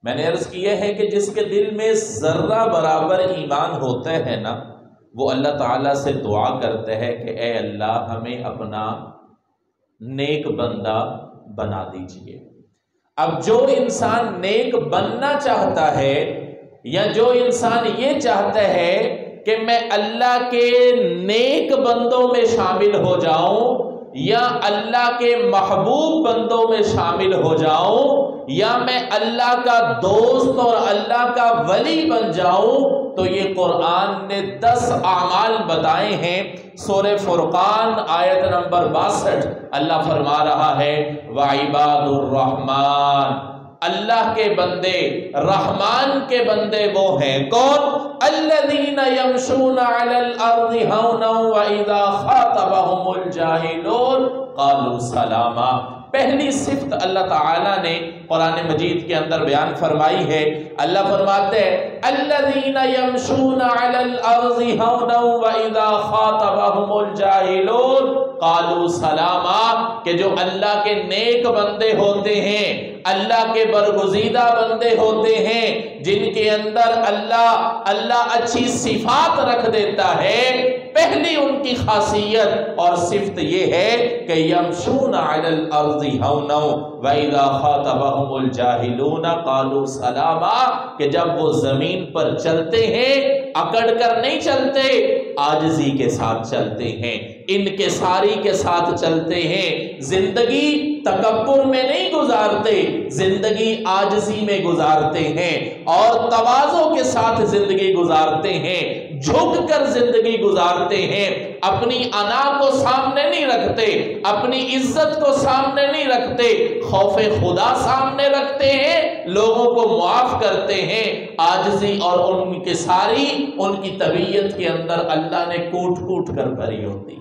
میں نے عرض کیا ہے کہ جس کے دل میں ذرہ برابر ایمان ہوتا ہے نا، وہ اللہ تعالیٰ سے دعا کرتا ہے کہ اے اللہ ہمیں اپنا نیک بندہ بنا دیجئے۔ اب جو انسان نیک بننا چاہتا ہے، یا جو انسان یہ چاہتا ہے کہ میں اللہ کے نیک بندوں میں شامل ہو جاؤں، یا اللہ کے محبوب بندوں میں شامل ہو جاؤں، یا میں اللہ کا دوست اور اللہ کا ولی بن جاؤں، تو یہ قرآن نے 10 اعمال بتائے ہیں۔ سورہ فرقان آیت نمبر 62 اللہ فرما رہا ہے وَعِبَادُ الرحمن، اللہ کے بندے، رحمان کے بندے وہ ہیں کون؟ الذین یمشون علی الارض ہونا واذا خاطبہم الجاہلون قالوا سلاما۔ پہلی صفت اللہ تعالیٰ نے قرآن مجید کے اندر بیان فرمائی ہے۔ اللہ فرماتے ہیں الذین یمشون علی الارض ہونا واذا خاطبہم الجاہلون قالوا سلاما، کہ جو اللہ کے نیک بندے ہوتے ہیں، اللہ کے برگزیدہ بندے ہوتے ہیں، جن کے اندر اللہ اچھی صفات رکھ دیتا ہے، پہلی ان کی خاصیت اور صفت یہ ہے کہ یمشون علی الارض ہونا واذا خاطبہم الجاہلون قالوا سلاما، کہ جب وہ زمین پر چلتے ہیں اکڑ کر نہیں چلتے، عاجزی کے ساتھ چلتے ہیں، انکساری کے ساتھ چلتے ہیں، زندگی تکبر میں نہیں گزارتے، زندگی عاجزی میں گزارتے ہیں، اور تواضع کے ساتھ زندگی گزارتے ہیں، جھک کر زندگی گزارتے ہیں، اپنی انا کو سامنے نہیں رکھتے، اپنی عزت کو سامنے نہیں رکھتے، خوف خدا سامنے رکھتے ہیں، لوگوں کو معاف کرتے ہیں۔ عاجزی اور انکساری ان کی طبیعت کے اندر اللہ نے کوٹ کوٹ کر بھری ہوتی۔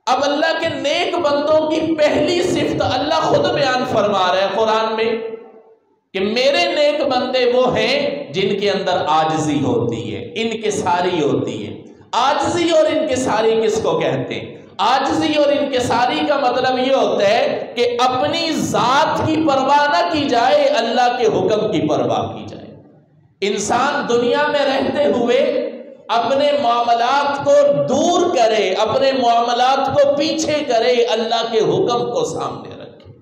اب اللہ کے نیک بندوں کی پہلی صفت اللہ خود بیان فرما رہے ہیں قرآن میں کہ میرے نیک بندے وہ ہیں جن کے اندر عاجزی ہوتی ہے، انکساری ہوتی ہے۔ عاجزی اور انکساری کس کو کہتے ہیں؟ عاجزی اور انکساری کا مطلب یہ ہوتا ہے کہ اپنی ذات کی پرواہ نہ کی جائے، اللہ کے حکم کی پرواہ کی جائے۔ انسان دنیا میں رہتے ہوئے اپنے معاملات کو دور کرے، اپنے معاملات کو پیچھے کرے، اللہ کے حکم کو سامنے رکھے۔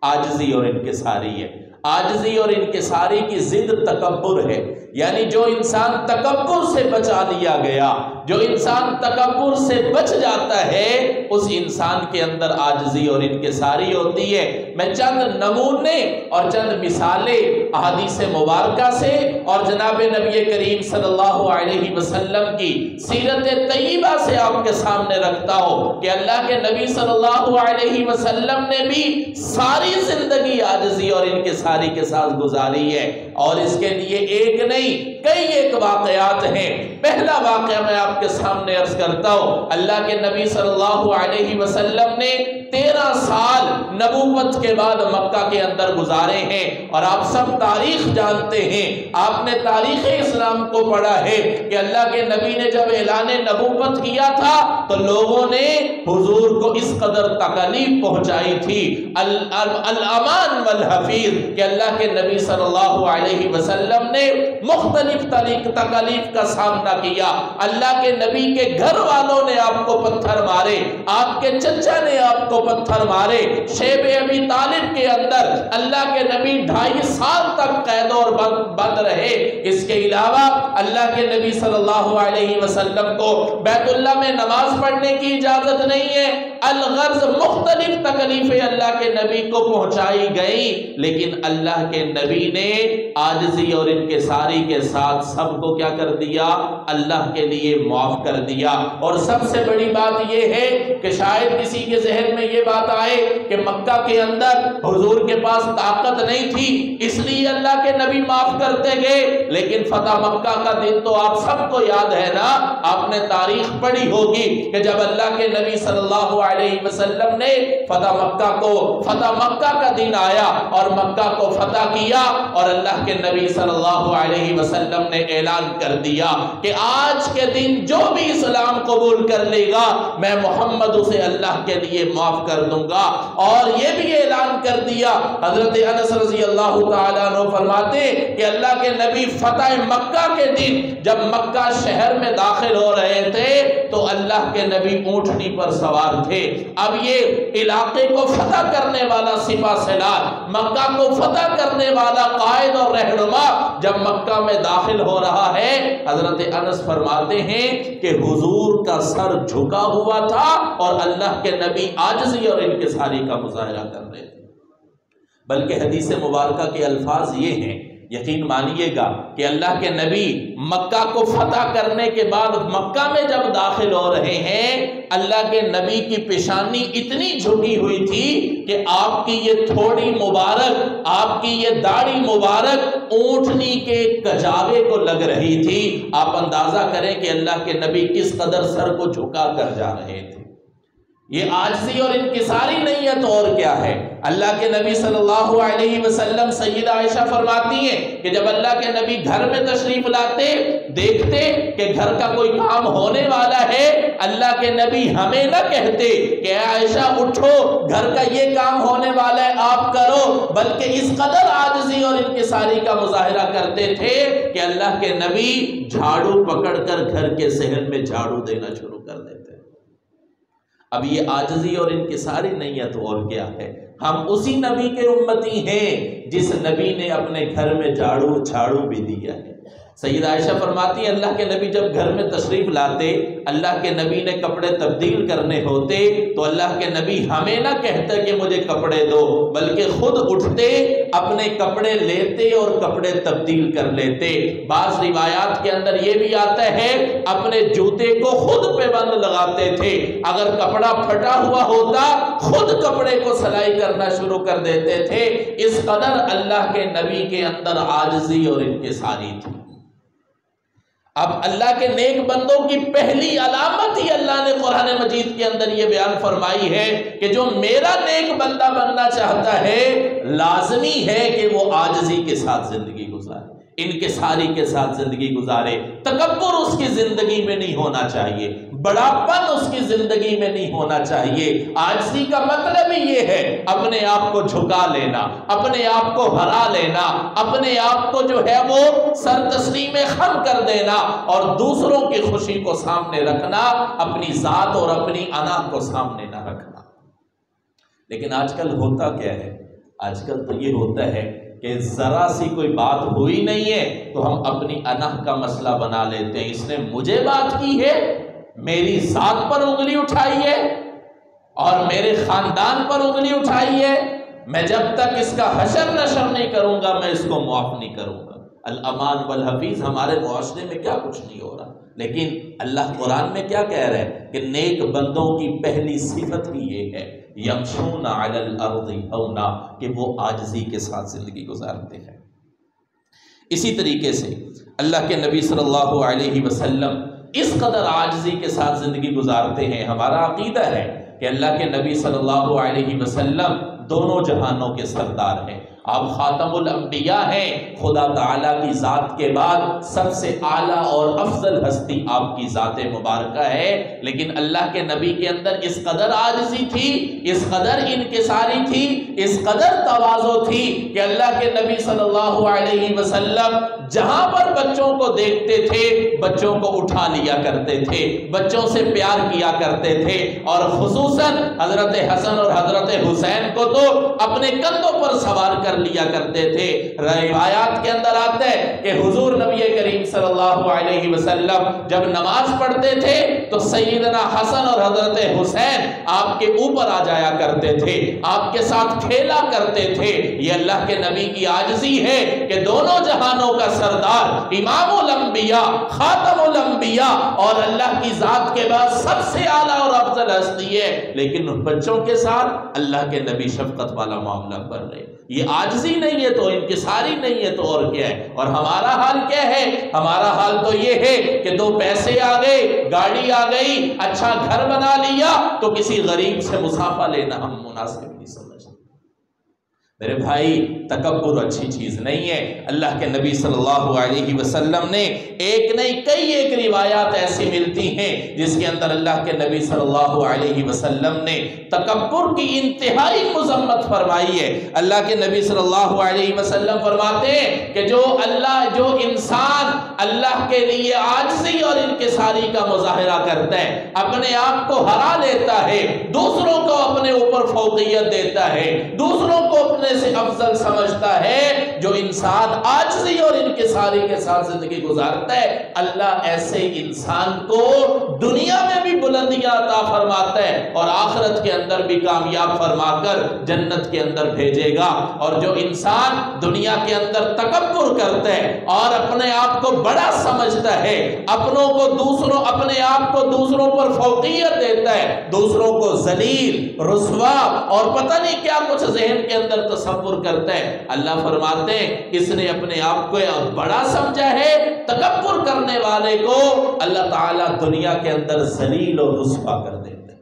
عاجزی اور انکساری ہے۔ عاجزی اور انکساری کی ضد تکبر ہے، یعنی جو انسان تکبر سے بچا لیا گیا، جو انسان تکبر سے بچ جاتا ہے، اس انسان کے اندر عاجزی اور انکساری ہوتی ہے۔ میں چند نمونے اور چند مثالیں احادیث مبارکہ سے اور جناب نبی کریم صلی اللہ علیہ وسلم کی سیرت طیبہ سے آپ کے سامنے رکھتا ہوں کہ اللہ کے نبی صلی اللہ علیہ وسلم نے بھی ساری زندگی عاجزی اور انکساری کے ساتھ گزاری ہے، اور اس کے لیے ایک نہیں کئی ایک واقعات ہیں۔ پہلا واقعہ میں آپ کے سامنے عرض کرتا ہوں۔ اللہ کے نبی صلی اللہ علیہ وسلم نے 13 سال نبوت کے بعد مکہ کے اندر گزارے ہیں، اور آپ سب تاریخ جانتے ہیں، آپ نے تاریخ اسلام کو پڑھا ہے کہ اللہ کے نبی نے جب اعلان نبوت کیا تھا تو لوگوں نے حضور کو اس قدر تکلیف پہنچائی تھی، الامان والحفیظ، کہ اللہ کے نبی صلی اللہ علیہ وسلم نے مختلف تکلیف کا سامنا کیا۔ اللہ کے نبی کے گھر والوں نے آپ کو پتھر مارے، آپ کے چچا نے آپ کو پتھر مارے، شیب ابی طالب کے اندر اللہ کے نبی 2.5 سال تک قید اور بند رہے۔ اس کے علاوہ اللہ کے نبی صلی اللہ علیہ وسلم کو بیت اللہ میں نماز پڑھنے کی اجازت نہیں ہے۔ الغرض مختلف تکلیفیں اللہ کے نبی کو پہنچائی گئی، لیکن اللہ کے نبی نے عاجزی اور انکساری کے ساتھ سب کو کیا کر دیا؟ اللہ کے لیے معاف کر دیا۔ اور سب سے بڑی بات یہ ہے کہ شاید کسی کے ذہن میں یہ بات آئے کہ مکہ کے اندر حضور کے پاس طاقت نہیں تھی اس لیے اللہ کے نبی معاف کرتے گئے، لیکن فتح مکہ کا دن تو آپ سب کو یاد ہے نا، آپ نے تاریخ پڑھی ہوگی کہ جب اللہ کے نبی صلی اللہ علیہ وسلم نے فتح مکہ کا دن آیا اور مکہ کو فتح کیا، اور اللہ کے نبی صلی اللہ علیہ وسلم نے اعلان کر دیا کہ آج کے دن جو بھی اسلام قبول کر لے گا میں محمد اسے اللہ کے لیے معاف معاف کر دوں گا۔ اور یہ بھی اعلان کر دیا، حضرت انس رضی اللہ تعالیٰ عنہ فرماتے کہ اللہ کے نبی فتح مکہ کے دن جب مکہ شہر میں داخل ہو رہے تھے تو اللہ کے نبی اونٹنی پر سوار تھے۔ اب یہ علاقے کو فتح کرنے والا سپہ سالار، مکہ کو فتح کرنے والا قائد اور رہنما جب مکہ میں داخل ہو رہا ہے، حضرت انس فرماتے ہیں کہ حضور کا سر جھکا ہوا تھا اور اللہ کے نبی عاجزی اور انکساری کا مظاہرہ کر رہے تھے۔ بلکہ حدیث مبارکہ کے الفاظ یہ ہیں، یقین مانیے گا کہ اللہ کے نبی مکہ کو فتح کرنے کے بعد مکہ میں جب داخل ہو رہے ہیں، اللہ کے نبی کی پیشانی اتنی جھکی ہوئی تھی کہ آپ کی یہ تھوڑی مبارک، آپ کی یہ داڑھی مبارک اونٹنی کے کجاوے کو لگ رہی تھی۔ آپ اندازہ کریں کہ اللہ کے نبی کس قدر سر کو جھکا کر جا رہے تھے۔ یہ عاجزی اور انکساری نہیں ہے تو اور کیا ہے؟ اللہ کے نبی صلی اللہ علیہ وسلم، سیدہ عائشہ فرماتی ہیں کہ جب اللہ کے نبی گھر میں تشریف لاتے، دیکھتے کہ گھر کا کوئی کام ہونے والا ہے، اللہ کے نبی ہمیں نہ کہتے کہ عائشہ اٹھو گھر کا یہ کام ہونے والا ہے آپ کرو، بلکہ اس قدر عاجزی اور انکساری کا مظاہرہ کرتے تھے کہ اللہ کے نبی جھاڑو پکڑ کر گھر کے صحن میں جھاڑو دینا شروع کر دیتے۔ اب یہ عاجزی اور انکساری نہیں ہے تو اور کیا ہے؟ ہم اسی نبی کے امتی ہیں جس نبی نے اپنے گھر میں جھاڑو بھی دیا ہے۔ سیدہ عائشہ فرماتی ہیں اللہ کے نبی جب گھر میں تشریف لاتے، اللہ کے نبی نے کپڑے تبدیل کرنے ہوتے تو اللہ کے نبی ہمیں نہ کہتے کہ مجھے کپڑے دو، بلکہ خود اٹھتے، اپنے کپڑے لیتے اور کپڑے تبدیل کر لیتے۔ بعض روایات کے اندر یہ بھی آتا ہے اپنے جوتے کو خود پہ بند لگاتے تھے، اگر کپڑا پھٹا ہوا ہوتا خود کپڑے کو سلائی کرنا شروع کر دیتے تھے۔ اس قدر اللہ کے نبی کے اندر عاجزی اور انکساری تھی۔ اب اللہ کے نیک بندوں کی پہلی علامت ہی اللہ نے قرآن مجید کے اندر یہ بیان فرمائی ہے کہ جو میرا نیک بندہ بننا چاہتا ہے لازمی ہے کہ وہ عاجزی کے ساتھ زندگی گزارے، انکساری کے ساتھ زندگی گزارے۔ تکبر اس کی زندگی میں نہیں ہونا چاہیے، بڑاپن اس کی زندگی میں نہیں ہونا چاہیے۔ عاجزی کا مطلب ہی یہ ہے اپنے آپ کو جھکا لینا، اپنے آپ کو ہرا لینا، اپنے آپ کو جو ہے وہ سر تسلیم خم کر دینا اور دوسروں کی خوشی کو سامنے رکھنا، اپنی ذات اور اپنی انا کو سامنے نہ رکھنا۔ لیکن آج کل ہوتا کیا ہے؟ آج کل تو یہ ہوتا ہے کہ ذرا سی کوئی بات ہوئی نہیں ہے تو ہم اپنی انا کا مسئلہ بنا لیتے ہیں۔ اس نے مجھے بات کی ہے، میری ذات پر انگلی اٹھائی ہے اور میرے خاندان پر انگلی اٹھائی ہے، میں جب تک اس کا حشر نشر نہیں کروں گا میں اس کو معاف نہیں کروں گا۔ الامان والحفیظ ہمارے معاشرے میں کیا کچھ نہیں ہو رہا، لیکن اللہ قرآن میں کیا کہہ رہا ہے کہ نیک بندوں کی پہلی صفت ہی یہ ہے یمشون علی الارض ہونا، کہ وہ عاجزی کے ساتھ زندگی گزارتے ہیں۔ اسی طریقے سے اللہ کے نبی صلی اللہ علیہ وسلم اس قدر عاجزی کے ساتھ زندگی گزارتے ہیں۔ ہمارا عقیدہ ہے کہ اللہ کے نبی صلی اللہ علیہ وسلم دونوں جہانوں کے سردار ہیں، آپ خاتم الانبیاء ہیں، خدا تعالیٰ کی ذات کے بعد سب سے اعلیٰ اور افضل ہستی آپ کی ذات مبارکہ ہے، لیکن اللہ کے نبی کے اندر اس قدر عاجزی تھی، اس قدر انکساری تھی، اس قدر تواضع تھی کہ اللہ کے نبی صلی اللہ علیہ وسلم جہاں پر بچوں کو دیکھتے تھے بچوں کو اٹھا لیا کرتے تھے، بچوں سے پیار کیا کرتے تھے، اور خصوصاً حضرت حسن اور حضرت حسین کو تو اپنے کندھوں پر سوار کر لیا کرتے تھے۔ روایات کے اندر آتا ہے کہ حضور نبی کریم صلی اللہ علیہ وسلم جب نماز پڑھتے تھے تو سیدنا حسن اور حضرت حسین آپ کے اوپر آ جایا کرتے تھے، آپ کے ساتھ کھیلا کرتے تھے۔ یہ اللہ کے نبی کی عاجزی ہے کہ دونوں جہانوں کا سردار، امام الانبیاء، خاتم الانبیاء اور اللہ کی ذات کے بعد سب سے اعلیٰ اور افضل ہستی ہے، لیکن بچوں کے ساتھ اللہ کے نبی شفقت والا معاملہ کر رہے۔ یہ عاجزی نہیں ہے تو انکساری نہیں ہے تو اور کیا ہے؟ اور ہمارا حال کیا ہے؟ ہمارا حال تو یہ ہے کہ دو پیسے آ گئے، گاڑی آ گئی، اچھا گھر بنا لیا تو کسی غریب سے مسافہ لینا ہم مناسب نہیں سمجھتے۔ میرے بھائی تکبر اچھی چیز نہیں ہے۔ اللہ کے نبی صلی اللہ علیہ وسلم نے ایک نہیں کئی ایک روایات ایسی ملتی ہیں جس کے اندر اللہ کے نبی صلی اللہ علیہ وسلم نے تکبر کی انتہائی مذمت فرمائی ہے۔ اللہ کے نبی صلی اللہ علیہ وسلم فرماتے ہیں کہ جو انسان اللہ کے لیے عاجزی اور انکساری کا مظاہرہ کرتا ہے، اپنے آپ کو ہرا لیتا ہے، دوسروں کو اپنے اوپر فوقیت دیتا ہے، دوسروں کو اپنے سے افضل سمجھتا ہے، جو انسان عاجزی اور انکساری کے ساتھ زندگی گزارتا ہے، اللہ ایسے انسان کو دنیا میں بھی بلندیاں عطا فرماتا ہے اور آخرت کے اندر بھی کامیاب فرما کر جنت کے اندر بھیجے گا۔ اور جو انسان دنیا کے اندر تکبر کرتا ہے اور اپنے آپ کو بڑا سمجھتا ہے، اپنے آپ کو دوسروں پر فوقیت دیتا ہے، دوسروں کو ذلیل، رسوا اور پتہ نہیں کیا کچھ ذہن کے اندر تصور کرتا ہے، اللہ فرماتے ہیں اس نے اپنے آپ کو بڑا سمجھا ہے۔ تکبر کرنے والے کو اللہ تعالیٰ دنیا کے اندر ذلیل اور رسوا کر دیتا ہے۔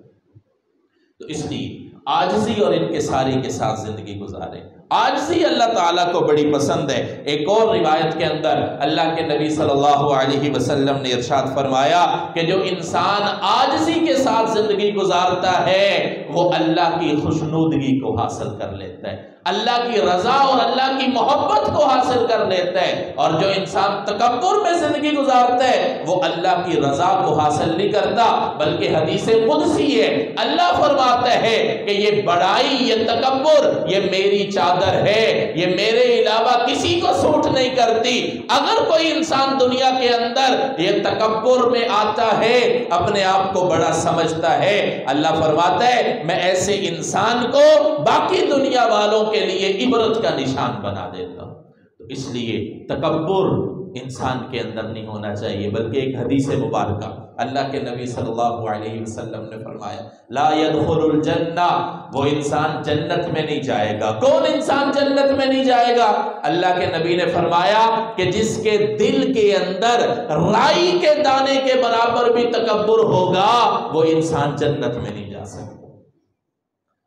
تو اس لیے عاجزی اور انکساری کے ساتھ زندگی گزارے۔ عاجزی اللہ تعالیٰ کو بڑی پسند ہے۔ ایک اور روایت کے اندر اللہ کے نبی صلی اللہ علیہ وسلم نے ارشاد فرمایا کہ جو انسان عاجزی کے ساتھ زندگی گزارتا ہے وہ اللہ کی خوشنودگی کو حاصل کر لیتا ہے، اللہ کی رضا اور اللہ کی محبت کو حاصل کر لیتا ہے۔ اور جو انسان تکبر میں زندگی گزارتا ہے وہ اللہ کی رضا کو حاصل نہیں کرتا، بلکہ حدیث قدسی ہے، اللہ فرماتا ہے کہ یہ بڑائی، یہ تکبر، یہ میری چادر ہے، یہ میرے علاوہ کسی کو سوٹ نہیں کرتی۔ اگر کوئی انسان دنیا کے اندر یہ تکبر میں آتا ہے، اپنے آپ کو بڑا سمجھتا ہے، اللہ فرماتا ہے میں ایسے انسان کو باقی دنیا والوں کے لیے عبرت کا نشان بنا دیتا ہوں۔ تو اس لیے تکبر انسان کے اندر نہیں ہونا چاہیے، بلکہ ایک حدیث مبارکہ اللہ کے نبی صلی اللہ علیہ وسلم نے فرمایا لا يدخل الجنہ، وہ انسان جنت میں نہیں جائے گا۔ کون انسان جنت میں نہیں جائے گا؟ اللہ کے نبی نے فرمایا کہ جس کے دل کے اندر رائی کے دانے کے برابر بھی تکبر ہوگا وہ انسان جنت میں نہیں جا سکتا۔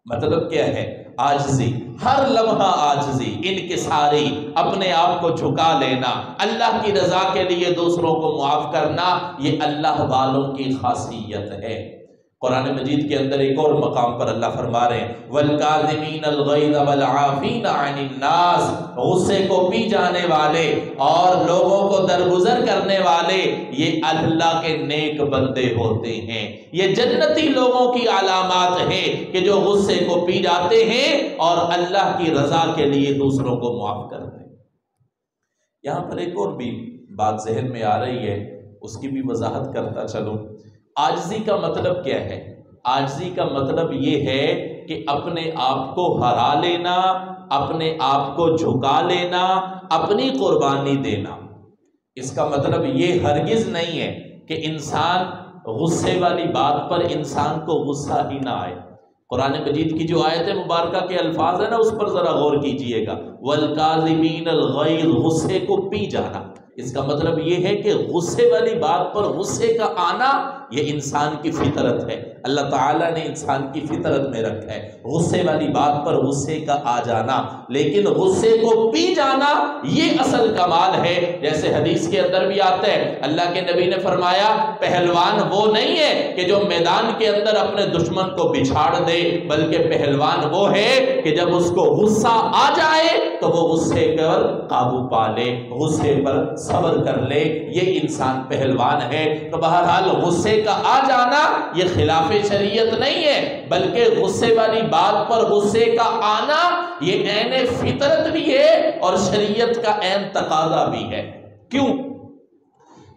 مطلب کیا ہے؟ عاجزی، ہر لمحہ عاجزی، انکساری، اپنے آپ کو جھکا لینا، اللہ کی رضا کے لیے دوسروں کو معاف کرنا، یہ اللہ والوں کی خاصیت ہے۔ قرآن مجید کے اندر ایک اور مقام پر اللہ فرما رہے ہیں وَالْكَاظِمِينَ الْغَيْظَ وَالْعَافِينَ عَنِ النَّاسِ، غصے کو پی جانے والے اور لوگوں کو درگزر کرنے والے یہ اللہ کے نیک بندے ہوتے ہیں۔ یہ جنتی لوگوں کی علامات ہیں کہ جو غصے کو پی جاتے ہیں اور اللہ کی رضا کے لیے دوسروں کو معاف کرتے ہیں۔ یہاں پر ایک اور بھی بات ذہن میں آ رہی ہے، اس کی بھی وضاحت کرتا چلوں۔ عاجزی کا مطلب کیا ہے؟ عاجزی کا مطلب یہ ہے کہ اپنے آپ کو ہرا لینا، اپنے آپ کو جھکا لینا، اپنی قربانی دینا۔ اس کا مطلب یہ ہرگز نہیں ہے کہ انسان غصے والی بات پر انسان کو غصہ ہی نہ آئے۔ قرآن مجید کی جو آیت مبارکہ کے الفاظ ہیں نا اس پر ذرا غور کیجئے گا۔ وَالْكَاظِمِينَ الْغَيْظَ، غصے کو پی جانا، اس کا مطلب یہ ہے کہ غصے والی بات پر غصے کا آنا یہ انسان کی فطرت ہے، اللہ تعالیٰ نے انسان کی فطرت میں رکھا ہے غصے والی بات پر غصے کا آ جانا، لیکن غصے کو پی جانا یہ اصل کمال ہے۔ جیسے حدیث کے اندر بھی آتا ہے، اللہ کے نبی نے فرمایا پہلوان وہ نہیں ہے کہ جو میدان کے اندر اپنے دشمن کو بچھاڑ دے، بلکہ پہلوان وہ ہے کہ جب اس کو غصہ آ جائے تو وہ غصے پر قابو پا لے، غصے پر صبر کر لے، یہ انسان پہلوان ہے۔ تو بہرحال غصے کا آ جانا یہ خلاف شریعت نہیں ہے، بلکہ غصے والی بات پر غصے کا آنا یہ عین فطرت بھی ہے اور شریعت کا عین تقاضا بھی ہے۔ کیوں؟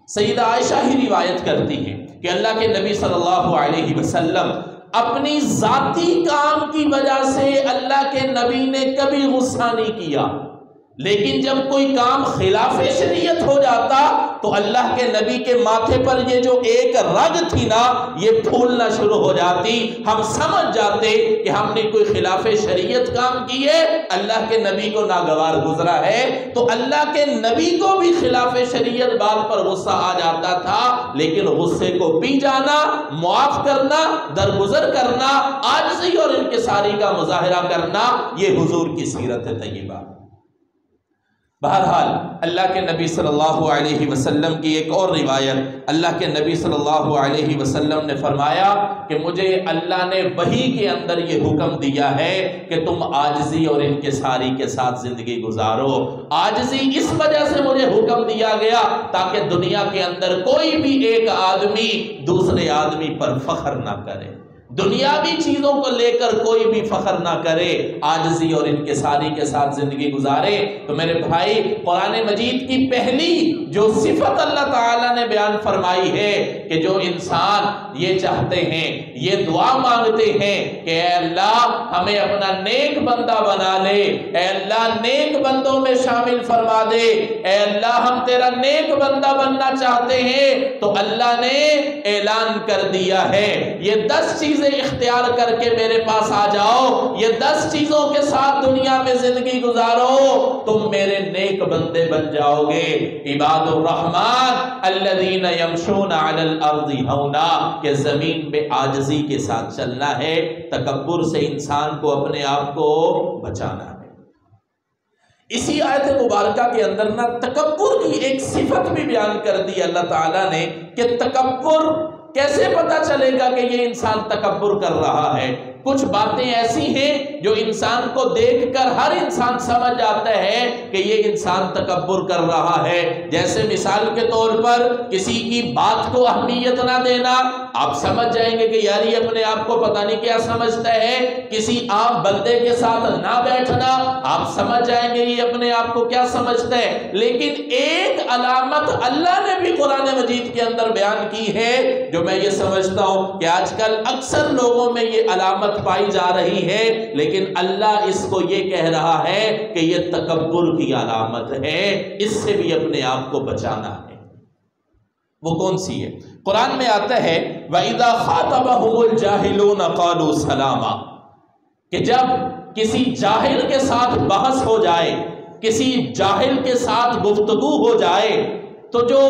سیدہ عائشہ ہی روایت کرتی ہیں کہ اللہ کے نبی صلی اللہ علیہ وسلم اپنی ذاتی کام کی وجہ سے اللہ کے نبی نے کبھی غصہ نہیں کیا، لیکن جب کوئی کام خلاف شریعت ہو جاتا تو اللہ کے نبی کے ماتھے پر یہ جو ایک رگ تھی نا یہ پھولنا شروع ہو جاتی، ہم سمجھ جاتے کہ ہم نے کوئی خلاف شریعت کام کی ہے، اللہ کے نبی کو ناگوار گزرا ہے۔ تو اللہ کے نبی کو بھی خلاف شریعت بات پر غصہ آ جاتا تھا، لیکن غصے کو پی جانا، معاف کرنا، درگزر کرنا، عاجزی اور انکساری کا مظاہرہ کرنا، یہ حضور کی سیرت طیبہ۔ بہرحال اللہ کے نبی صلی اللہ علیہ وسلم کی ایک اور روایت، اللہ کے نبی صلی اللہ علیہ وسلم نے فرمایا کہ مجھے اللہ نے وحی کے اندر یہ حکم دیا ہے کہ تم عاجزی اور انکساری کے ساتھ زندگی گزارو۔ عاجزی اس وجہ سے مجھے حکم دیا گیا تاکہ دنیا کے اندر کوئی بھی ایک آدمی دوسرے آدمی پر فخر نہ کرے، دنیاوی چیزوں کو لے کر کوئی بھی فخر نہ کرے، عاجزی اور انکساری کے ساتھ زندگی گزارے۔ تو میرے بھائی، قرآن مجید کی پہلی جو صفت اللہ تعالیٰ نے بیان فرمائی ہے کہ جو انسان یہ چاہتے ہیں، یہ دعا مانگتے ہیں کہ اے اللہ ہمیں اپنا نیک بندہ بنا لے، اے اللہ نیک بندوں میں شامل فرما دے، اے اللہ ہم تیرا نیک بندہ بننا چاہتے ہیں، تو اللہ نے اعلان کر دیا ہے یہ 10 چیزیں اختیار کر کے میرے پاس آ جاؤ، یہ 10 چیزوں کے ساتھ دنیا میں زندگی گزارو، تم میرے نیک بندے بن جاؤ گے۔ عباد الرحمن الذین یمشون علی الارض ہونا، کہ زمین پہ عاجزی کے ساتھ چلنا ہے، تکبر سے انسان کو اپنے آپ کو بچانا ہے۔ اسی آیت مبارکہ کے اندر نا تکبر کی ایک صفت بھی بیان کر دی اللہ تعالیٰ نے کہ تکبر کیسے پتا چلے گا کہ یہ انسان تکبر کر رہا ہے۔ کچھ باتیں ایسی ہیں جو انسان کو دیکھ کر ہر انسان سمجھ جاتا ہے کہ یہ انسان تکبر کر رہا ہے۔ جیسے مثال کے طور پر کسی کی بات کو اہمیت نہ دینا، آپ سمجھ جائیں گے کہ یار یہ اپنے آپ کو پتہ نہیں کیا سمجھتا ہے۔ کسی عام بندے کے ساتھ نہ بیٹھنا، آپ سمجھ جائیں گے یہ اپنے آپ کو کیا سمجھتا ہے۔ لیکن ایک علامت اللہ نے بھی قرآن مجید کے اندر بیان کی ہے جو میں یہ سمجھتا ہوں کہ آج کل اکثر لوگوں میں یہ علامت پائی جا رہی ہے، لیکن اللہ اس کو یہ کہہ رہا ہے کہ یہ تکبر کی علامت ہے، اس سے بھی اپنے آپ کو بچانا ہے۔ وہ کون سی ہے؟ قرآن میں آتا ہے وَإِذَا خَاطَبَهُمُ الْجَاهِلُونَ قَالُوا سَلَامًا، کہ جب کسی جاہل کے ساتھ بحث ہو جائے، کسی جاہل کے ساتھ گفتگو ہو جائے، تو جو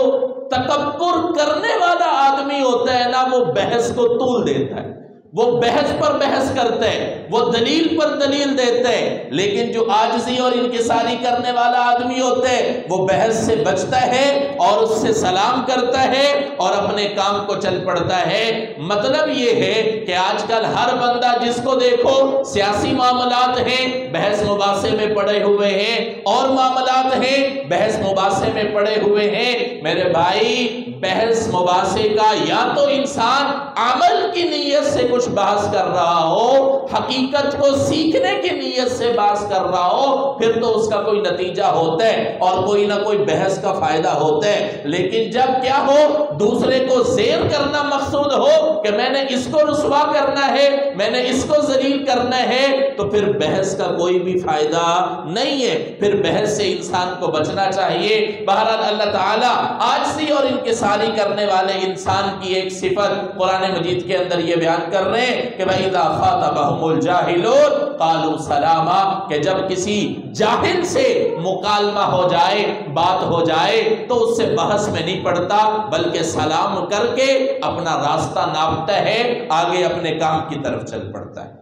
تکبر کرنے والا آدمی ہوتا ہے نا وہ بحث کو طول دیتا ہے، وہ بحث پر بحث کرتا ہے، وہ دلیل پر دلیل دیتا ہے۔ لیکن جو عاجزی اور انکساری کرنے والا آدمی ہوتا ہے وہ بحث سے بچتا ہے اور اس سے سلام کرتا ہے اور اپنے کام کو چل پڑتا ہے۔ مطلب یہ ہے کہ آج کل ہر بندہ جس کو دیکھو سیاسی معاملات ہیں بحث مباحثے میں پڑے ہوئے ہیں، اور معاملات ہیں بحث مباحثے میں پڑے ہوئے ہیں۔ میرے بھائی، بحث مباحثے کا یا تو انسان عمل کی نیت سے کچھ بحث کر رہا ہو، حقیقت کو سیکھنے کی نیت سے بحث کر رہا ہو، پھر تو اس کا کوئی نتیجہ ہوتا ہے اور کوئی نہ کوئی بحث کا فائدہ ہوتا ہے۔ لیکن جب کیا ہو، دوسرے کو زیر کرنا مقصود ہو کہ میں نے اس کو رسوا کرنا ہے، میں نے اس کو ذلیل کرنا ہے، تو پھر بحث کا کوئی بھی فائدہ نہیں ہے، پھر بحث سے انسان کو بچنا چاہیے۔ بہرحال اللہ تعالیٰ عاجزی اور انکساری کرنے والے انسان کی ایک صفت قرآن مجید کے اندر یہ بیان کر رہے ہیں کہ وَإِذَا خَاطَبَهُمُ الْجَاهِلُونَ قَالُوا سَلَامًا، کہ جب کسی جاہل سے مکالمہ ہو جائے، بات ہو جائے، تو اس سے بحث میں نہیں پڑتا بلکہ سلام کر کے اپنا راستہ ناپتا ہے، آگے اپنے کام کی طرف چل پڑتا ہے۔